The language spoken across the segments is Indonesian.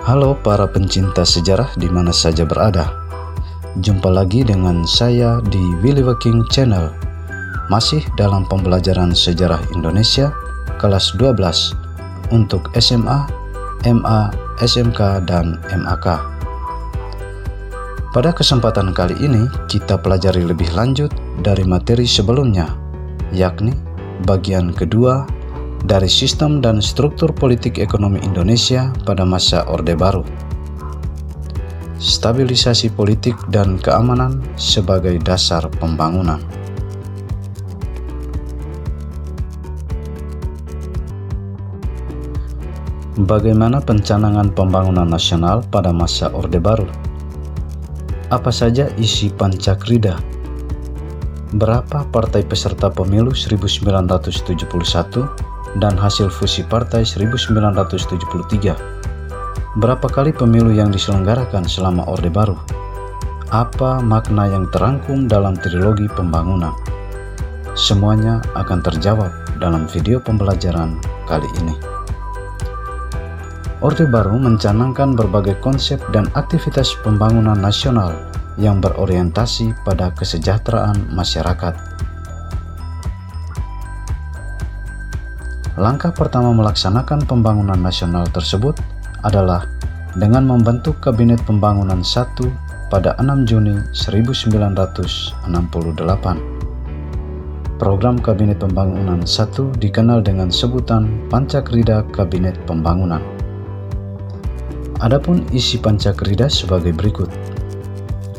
Halo para pencinta sejarah di mana saja berada. Jumpa lagi dengan saya di Willy Waking Channel. Masih dalam pembelajaran sejarah Indonesia kelas 12 untuk SMA, MA, SMK, dan MAK. Pada kesempatan kali ini kita pelajari lebih lanjut dari materi sebelumnya, yakni bagian kedua dari sistem dan struktur politik ekonomi Indonesia pada masa Orde Baru. Stabilisasi politik dan keamanan sebagai dasar pembangunan. Bagaimana pencanangan pembangunan nasional pada masa Orde Baru? Apa saja isi Pancakrida? Berapa partai peserta pemilu 1971 dan hasil fusi partai 1973? Berapa kali pemilu yang diselenggarakan selama Orde Baru? Apa makna yang terangkum dalam trilogi pembangunan? Semuanya akan terjawab dalam video pembelajaran kali ini. Orde Baru mencanangkan berbagai konsep dan aktivitas pembangunan nasional yang berorientasi pada kesejahteraan masyarakat. Langkah pertama melaksanakan pembangunan nasional tersebut adalah dengan membentuk Kabinet Pembangunan 1 pada 6 Juni 1968. Program Kabinet Pembangunan 1 dikenal dengan sebutan Pancakrida Kabinet Pembangunan. Adapun isi Pancakrida sebagai berikut.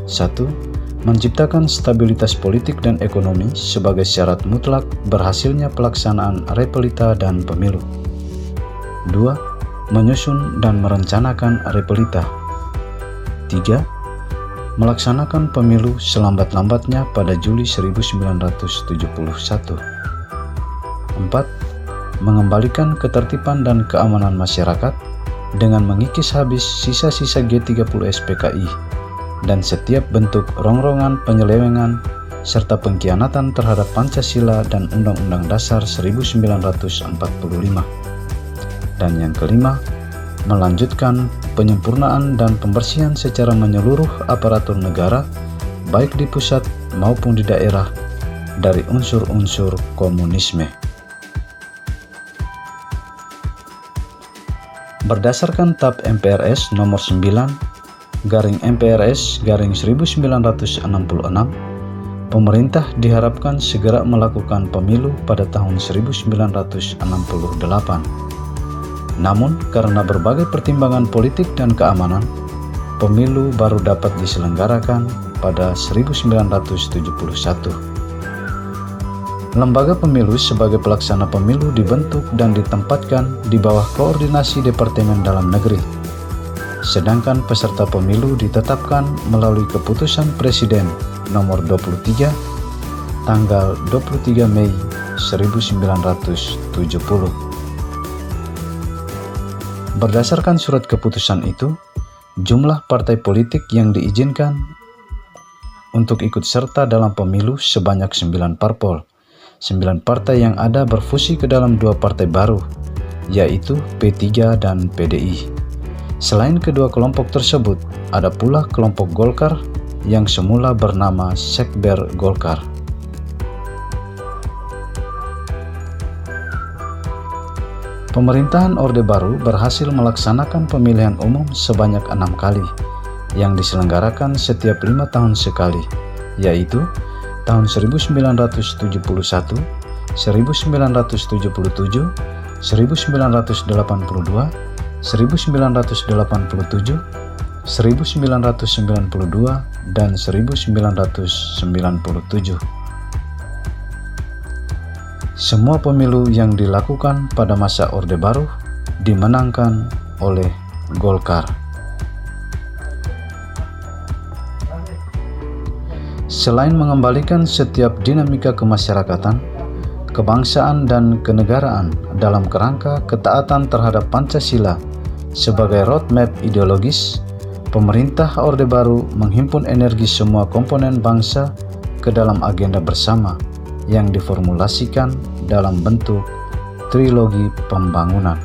1. Menciptakan stabilitas politik dan ekonomi sebagai syarat mutlak berhasilnya pelaksanaan repelita dan pemilu. 2. Menyusun dan merencanakan repelita. 3. Melaksanakan pemilu selambat-lambatnya pada Juli 1971. 4. Mengembalikan ketertiban dan keamanan masyarakat dengan mengikis habis sisa-sisa G30 SPKI dan setiap bentuk rongrongan penyelewengan serta pengkhianatan terhadap Pancasila dan Undang-Undang Dasar 1945. Dan yang kelima, melanjutkan penyempurnaan dan pembersihan secara menyeluruh aparatur negara, baik di pusat maupun di daerah, dari unsur-unsur komunisme. Berdasarkan TAP MPRS nomor 9/MPRS/1966, pemerintah diharapkan segera melakukan pemilu pada tahun 1968. Namun, karena berbagai pertimbangan politik dan keamanan, pemilu baru dapat diselenggarakan pada 1971. Lembaga pemilu sebagai pelaksana pemilu dibentuk dan ditempatkan di bawah koordinasi Departemen Dalam Negeri. Sedangkan peserta pemilu ditetapkan melalui keputusan Presiden nomor 23 tanggal 23 Mei 1970. Berdasarkan surat keputusan itu, jumlah partai politik yang diizinkan untuk ikut serta dalam pemilu sebanyak 9 parpol. 9 partai yang ada berfusi ke dalam 2 partai baru, yaitu P3 dan PDI. Selain kedua kelompok tersebut, ada pula kelompok Golkar yang semula bernama Sekber Golkar. Pemerintahan Orde Baru berhasil melaksanakan pemilihan umum sebanyak 6 kali, yang diselenggarakan setiap 5 tahun sekali, yaitu tahun 1971, 1977, 1982, 1987, 1992, dan 1997. Semua pemilu yang dilakukan pada masa Orde Baru dimenangkan oleh Golkar. Selain mengembalikan setiap dinamika kemasyarakatan, kebangsaan, dan kenegaraan dalam kerangka ketaatan terhadap Pancasila sebagai roadmap ideologis, pemerintah Orde Baru menghimpun energi semua komponen bangsa ke dalam agenda bersama yang diformulasikan dalam bentuk trilogi pembangunan.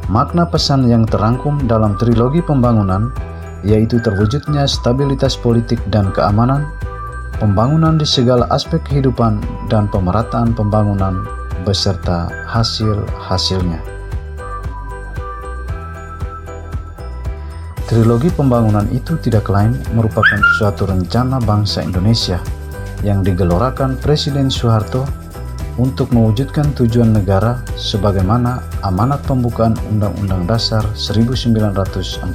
Makna pesan yang terangkum dalam trilogi pembangunan yaitu terwujudnya stabilitas politik dan keamanan, pembangunan di segala aspek kehidupan, dan pemerataan pembangunan beserta hasil-hasilnya. Trilogi pembangunan itu tidak lain merupakan suatu rencana bangsa Indonesia yang digelorakan Presiden Soeharto untuk mewujudkan tujuan negara sebagaimana amanat pembukaan Undang-Undang Dasar 1945.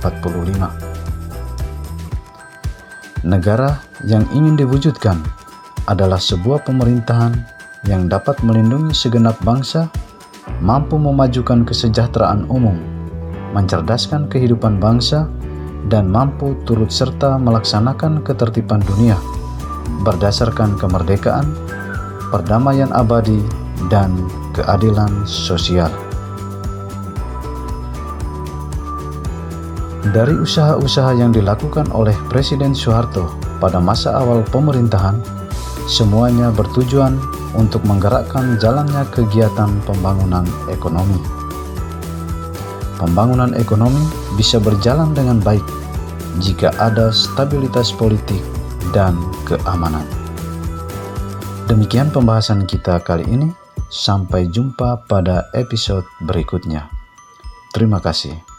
Negara yang ingin diwujudkan adalah sebuah pemerintahan yang dapat melindungi segenap bangsa, mampu memajukan kesejahteraan umum, mencerdaskan kehidupan bangsa, dan mampu turut serta melaksanakan ketertiban dunia berdasarkan kemerdekaan, perdamaian abadi, dan keadilan sosial. Dari usaha-usaha yang dilakukan oleh Presiden Soeharto pada masa awal pemerintahan, semuanya bertujuan untuk menggerakkan jalannya kegiatan pembangunan ekonomi. Pembangunan ekonomi bisa berjalan dengan baik jika ada stabilitas politik dan keamanan. Demikian pembahasan kita kali ini. Sampai jumpa pada episode berikutnya. Terima kasih.